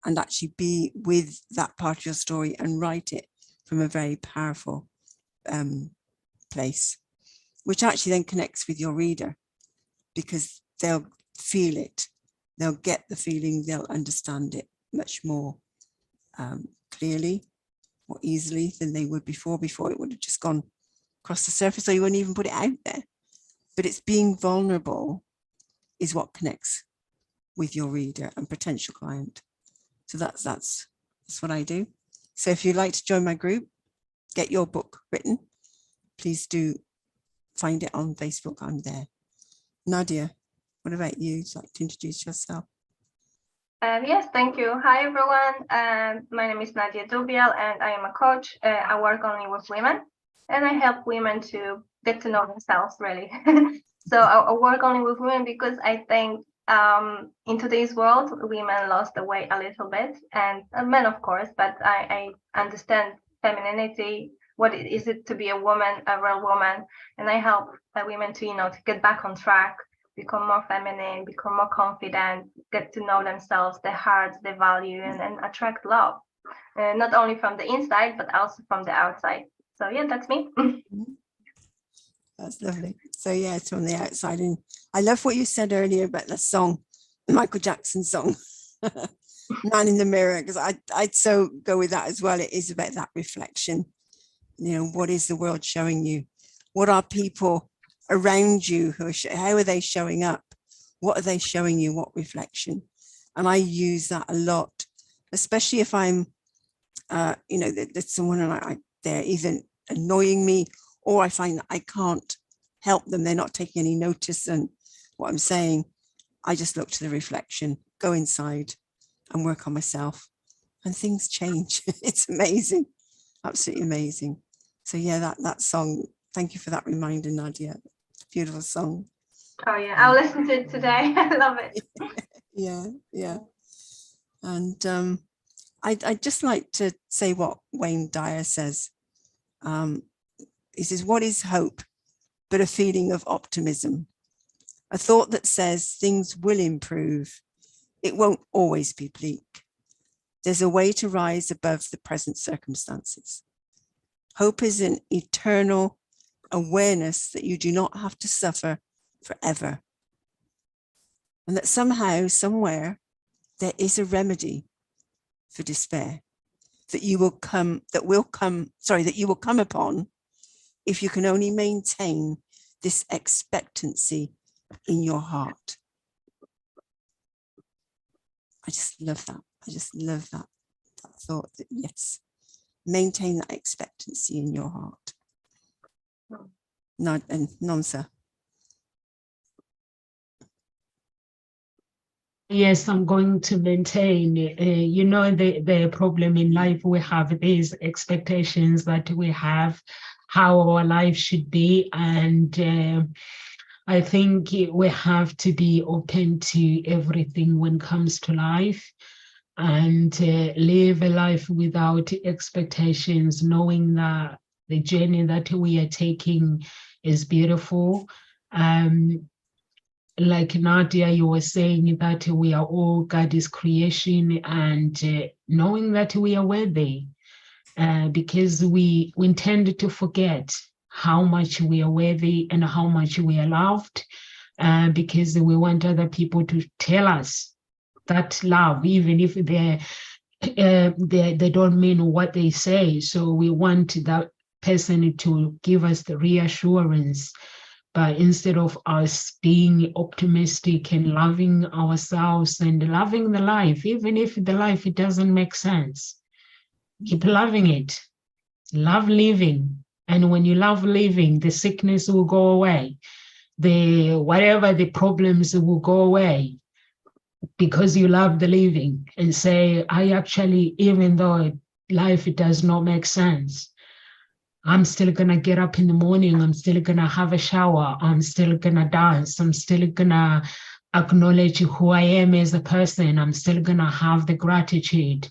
and actually be with that part of your story and write it from a very powerful place, which actually then connects with your reader, because they'll feel it, they'll get the feeling, they'll understand it much more clearly, more easily than they would before. Before it would have just gone across the surface, or you wouldn't even put it out there. But it's being vulnerable is what connects with your reader and potential client. So that's what I do. So if you'd like to join my group, Get Your Book Written, please do find it on Facebook. I'm there. Nadia, what about you? Would you like to introduce yourself? Yes, thank you. Hi, everyone. My name is Nadia Dubiel, and I am a coach. I work only with women, and I help women to get to know themselves, really. So I work only with women because I think in today's world, women lost the way a little bit, and men, of course, but I understand femininity, what is it to be a woman, a real woman, and I help women to, to get back on track, become more feminine, become more confident, get to know themselves, their hearts, their value, and attract love, not only from the inside, but also from the outside. So yeah, that's me. That's lovely. So yeah, it's from the outside. And I love what you said earlier about the song, Michael Jackson song, Man in the Mirror, because I'd so go with that as well. It is about that reflection. What is the world showing you? What are people around you how are they showing up? What are they showing you? What reflection? And I use that a lot, especially if I'm, there's someone they're either annoying me, or I find that I can't help them. They're not taking any notice and what I'm saying. I just look to the reflection, go inside and work on myself, and things change. It's amazing. Absolutely amazing. So yeah, that song, thank you for that reminder, Nadia. Beautiful song. Oh yeah, I'll listen to it today. I love it. Yeah. And I'd just like to say what Wayne Dyer says. He says, what is hope but a feeling of optimism? A thought that says things will improve. It won't always be bleak. There's a way to rise above the present circumstances. Hope is an eternal awareness that you do not have to suffer forever. And that somehow, somewhere, there is a remedy for despair that you will come upon if you can only maintain this expectancy in your heart. I just love that. I just love that thought that, yes, maintain that expectancy in your heart. Nomsa. Yes, I'm going to maintain. The problem in life, we have these expectations that we have how our life should be, and I think we have to be open to everything when it comes to life, and live a life without expectations, knowing that the journey that we are taking is beautiful. Like Nadia, you were saying that we are all God's creation, and knowing that we are worthy, because we tend to forget how much we are worthy and how much we are loved, because we want other people to tell us that love, even if they're they don't mean what they say. So we want that person to give us the reassurance. But instead of us being optimistic and loving ourselves and loving the life, even if the life it doesn't make sense, keep loving it. Love living. And when you love living, the sickness will go away. Whatever the problems will go away because you love the living and say, I actually, even though life it does not make sense, I'm still going to get up in the morning. I'm still going to have a shower. I'm still going to dance. I'm still going to acknowledge who I am as a person. I'm still going to have the gratitude.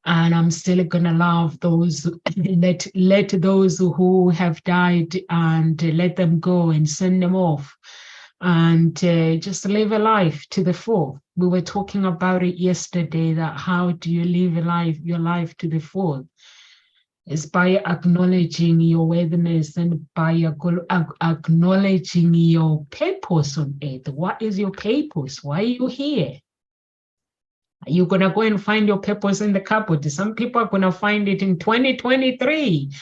And I'm still going to love those, let those who have died and let them go and send them off. And just live a life to the full. We were talking about it yesterday, that how do you live your life to the full? Is by acknowledging your worthiness and by acknowledging your purpose on earth. What is your purpose? Why are you here? Are you going to go and find your purpose in the cupboard? Some people are going to find it in 2023,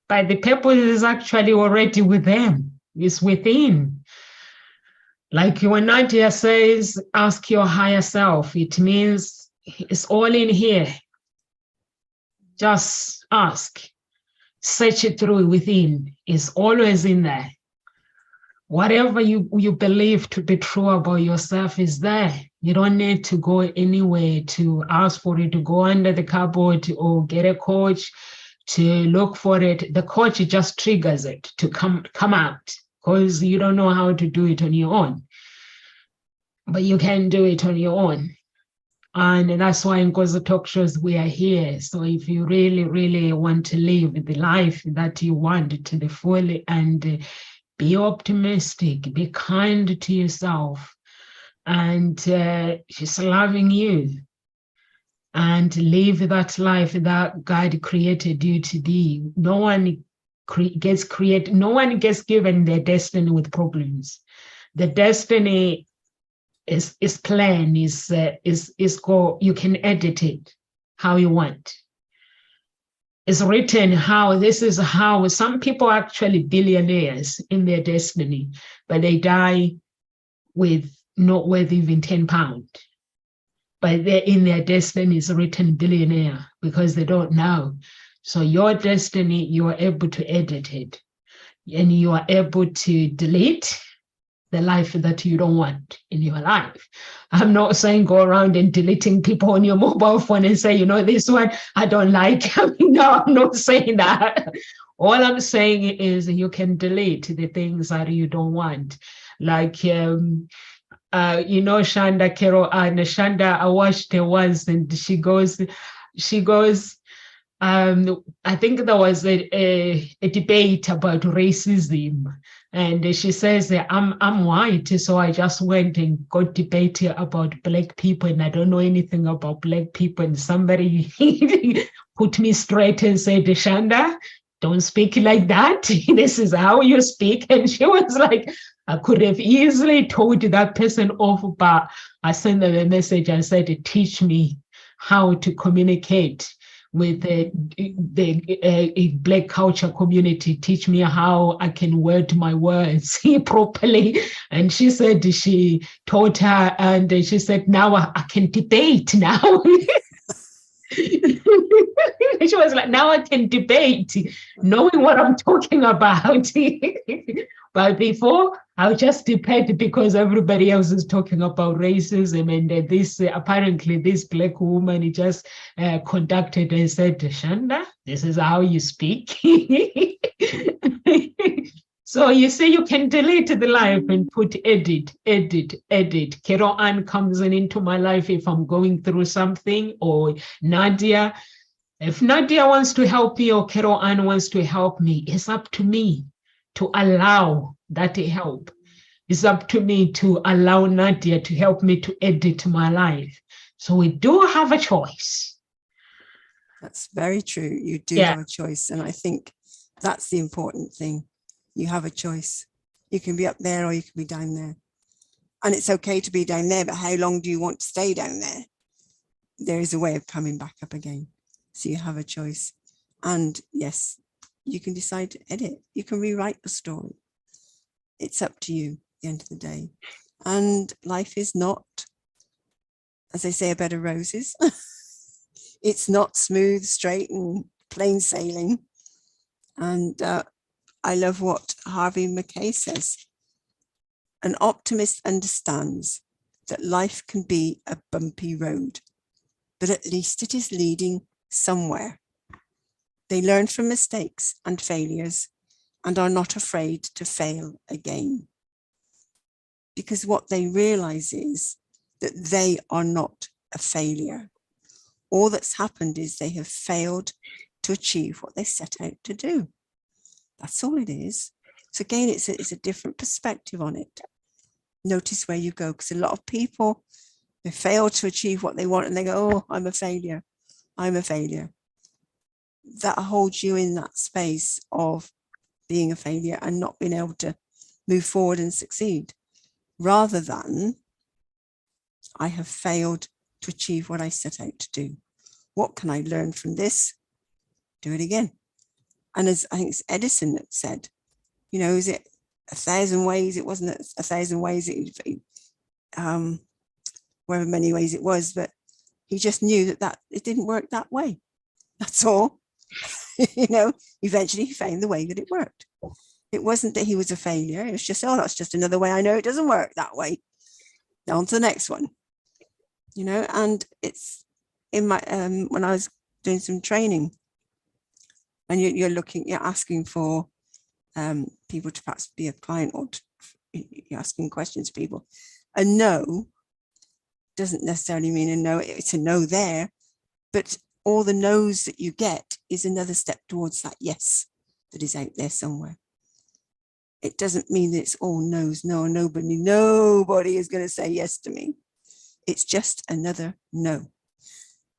but the purpose is actually already with them. It's within. Like when Nadia says, ask your higher self, it means it's all in here. Just ask, search it through within. It's always in there. Whatever you believe to be true about yourself is there. You don't need to go anywhere to ask for it, to go under the cupboard or get a coach to look for it. The coach just triggers it to come out because you don't know how to do it on your own. But you can do it on your own. And that's why in Gozo Talk Shows we are here. So if you really, really want to live the life that you want to the full and be optimistic, be kind to yourself, and just loving you, and live that life that God created you to be. No one gets given their destiny with problems. The destiny is plan, is go, you can edit it how you want. It's written how, this is how some people are actually billionaires in their destiny, but they die with not worth even £10. But they're in their destiny is written billionaire because they don't know. So your destiny, you are able to edit it and you are able to delete the life that you don't want in your life. I'm not saying go around and deleting people on your mobile phone and say, this one I don't like. No, I'm not saying that. All I'm saying is you can delete the things that you don't want. Like, Shanda Kero and Shanda, I watched her once and she goes, I think there was a debate about racism. And she says, I'm white, so I just went and got debating about Black people, and I don't know anything about Black people. And somebody put me straight and said, Shanda, don't speak like that. This is how you speak. And she was like, I could have easily told that person off, but I sent them a message and said, teach me how to communicate with the Black culture community, teach me how I can word my words properly. And she said she taught her, and she said, now I can debate now. She was like, now I can debate, knowing what I'm talking about. But before, I'll just debate because everybody else is talking about racism. And this apparently this Black woman just conducted and said, Shanda, this is how you speak. So you say you can delete the life and put edit. Kero Ann comes into my life if I'm going through something, or Nadia. If Nadia wants to help me or Kero Ann wants to help me, it's up to me to allow that help. It's up to me to allow Nadia to help me to edit my life. So we do have a choice. That's very true. You do have a choice. And I think that's the important thing. You have a choice. You can be up there or you can be down there. And it's okay to be down there, but how long do you want to stay down there? there is a way of coming back up again. So you have a choice. And yes, you can decide to edit. You can rewrite the story. It's up to you at the end of the day. And life is not, as they say, a bed of roses. It's not smooth, straight and plain sailing. And I love what Harvey Mackay says. An optimist understands that life can be a bumpy road, but at least it is leading somewhere. They learn from mistakes and failures and are not afraid to fail again. Because what they realize is that they are not a failure. All that's happened is they have failed to achieve what they set out to do. That's all it is. So again, it's a different perspective on it. Notice where you go, because a lot of people, they fail to achieve what they want and they go, oh, I'm a failure. I'm a failure. That holds you in that space of being a failure and not being able to move forward and succeed, rather than I have failed to achieve what I set out to do. What can I learn from this? Do it again. And as I think it's Edison that said, you know, is it 1,000 ways? It wasn't 1,000 ways, however many ways it was, but he just knew that it didn't work that way. That's all. You know, eventually he found the way that it worked. It wasn't that he was a failure. It was just, oh, that's just another way. I know it doesn't work that way. On to the next one. You know, and it's in my, when I was doing some training, and you're asking for people to perhaps be a client, or you're asking questions to people. A no doesn't necessarily mean a no. It's a no there, but all the no's that you get is another step towards that yes that is out there somewhere. It doesn't mean that it's all no's. No, nobody is going to say yes to me. It's just another no.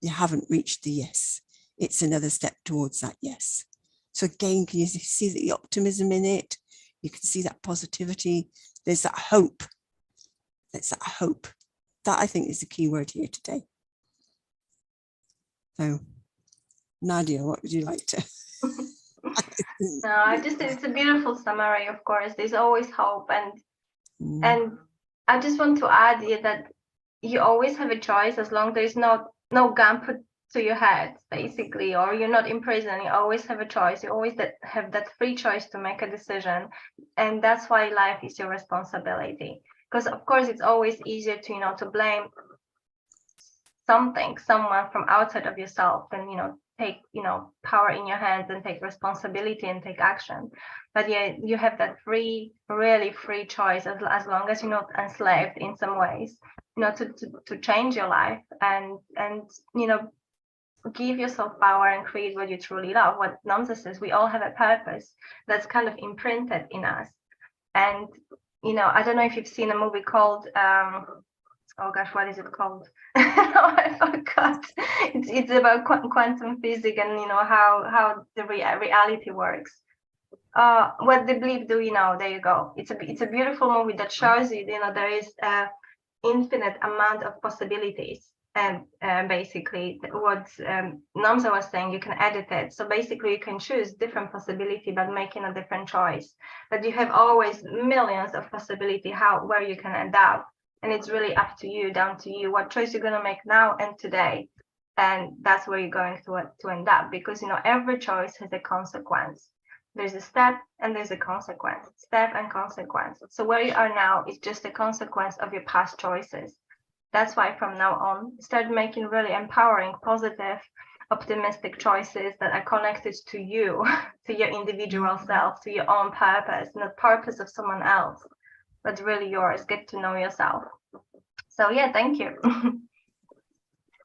You haven't reached the yes. It's another step towards that yes. So again, can you see the optimism in it? You can see that positivity. There's that hope. There's that hope. That I think is the key word here today. So, Nadia, what would you like to? No, it's a beautiful summary, of course. There's always hope. And I just want to add here that you always have a choice, as long as there's no gun put to your head, basically, or you're not in prison. You always have a choice. You always have that free choice to make a decision. And that's why life is your responsibility. Because of course it's always easier to, to blame someone from outside of yourself than, take, power in your hands and take responsibility and take action. But yeah, you have that really free choice, as long as you're not enslaved in some ways, to change your life and give yourself power and create what you truly love. What Namza says, we all have a purpose that's kind of imprinted in us. And, I don't know if you've seen a movie called, oh gosh, what is it called? I forgot. It's about quantum physics and, how the reality works. What they believe do, there you go. It's a beautiful movie that shows you, there is an infinite amount of possibilities. And basically what Namza was saying, you can edit it. So basically you can choose different possibility, but making a different choice. But you have always millions of possibility where you can end up. And it's really up to you, down to you, what choice you're going to make now and today. And that's where you're going to end up, because, every choice has a consequence. There's a step and there's a consequence, step and consequence. So where you are now is just a consequence of your past choices. That's why from now on, start making really empowering, positive, optimistic choices that are connected to you, to your individual self, to your own purpose, not purpose of someone else, but really yours. Get to know yourself. So yeah, thank you.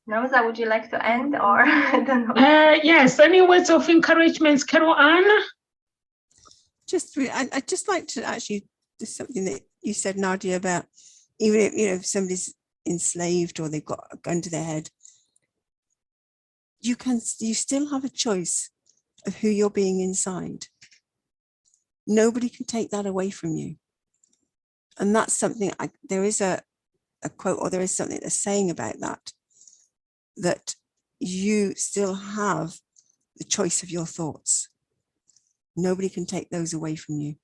Namza, would you like to end, or I don't know? Yes, any words of encouragement, Carol Ann? I'd just like to actually do something that you said, Nadia, about even if somebody's enslaved or they've got a gun to their head, you still have a choice of who you're being inside. Nobody can take that away from you. And that's something, there is a quote, or there is something that's saying about that. that you still have the choice of your thoughts. Nobody can take those away from you.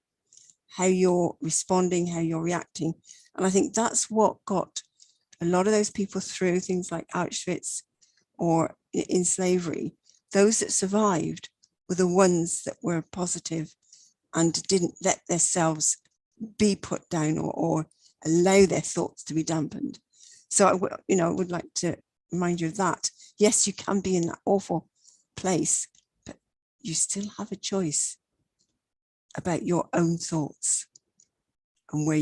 How you're responding, how you're reacting. And I think that's what got a lot of those people through things like Auschwitz or in slavery. Those that survived were the ones that were positive and didn't let themselves be put down or allow their thoughts to be dampened. So I would like to remind you of that. Yes, you can be in that awful place, but you still have a choice about your own thoughts and what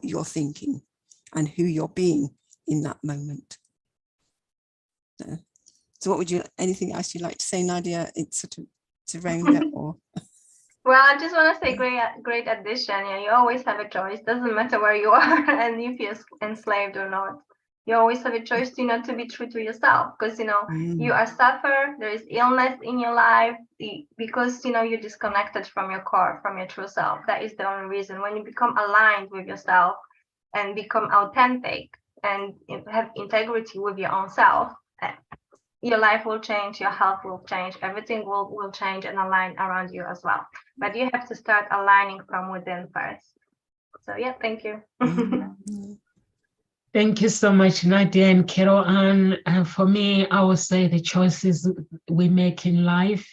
you're thinking and who you're being in that moment. So anything else you'd like to say, Nadia? It's sort of to round it or? Well, I just want to say great addition. Yeah, you always have a choice. Doesn't matter where you are and if you're enslaved or not. You always have a choice to be true to yourself, because you are suffer. There is illness in your life because you're disconnected from your core, from your true self. That is the only reason. When you become aligned with yourself and become authentic and have integrity with your own self, your life will change, your health will change, everything will change and align around you as well. But you have to start aligning from within first. So yeah, thank you. Thank you so much, Nadia and Carol. And for me, I would say the choices we make in life,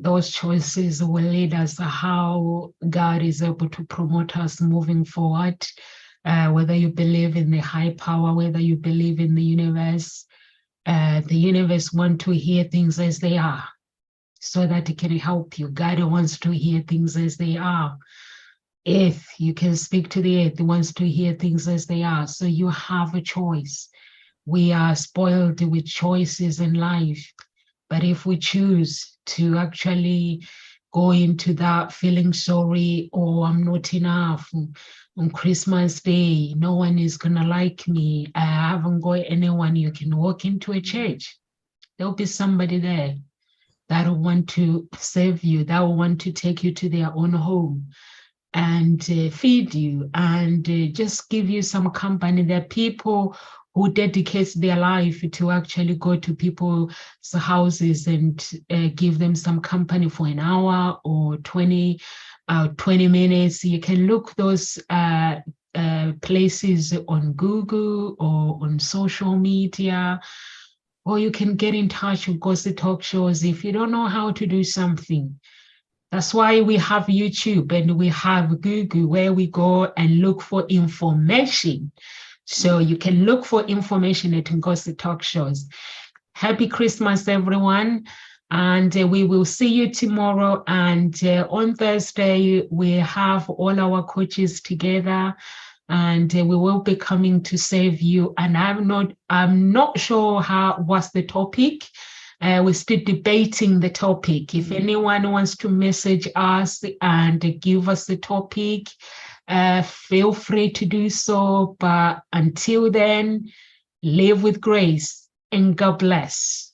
those choices will lead us to how God is able to promote us moving forward. Whether you believe in the high power, whether you believe in the universe wants to hear things as they are so that it can help you. God wants to hear things as they are. Earth, you can speak to the earth, it wants to hear things as they are. So you have a choice. We are spoiled with choices in life. But if we choose to actually go into that feeling sorry, or I'm not enough, on Christmas Day, no one is going to like me, I haven't got anyone, you can walk into a church. There'll be somebody there that will want to save you, that will want to take you to their own home and feed you and just give you some company. There are people who dedicate their life to actually go to people's houses and give them some company for an hour or 20 minutes. You can look those places on Google or on social media, or you can get in touch with Gossip Talk Shows if you don't know how to do something. That's why we have YouTube and we have Google, where we go and look for information. So you can look for information at Ngozi Talk Shows. Happy Christmas, everyone. And we will see you tomorrow. And on Thursday, we have all our coaches together, and we will be coming to save you. And I'm not sure what's the topic. We're still debating the topic. If anyone wants to message us and give us the topic, feel free to do so. But until then, live with grace and God bless.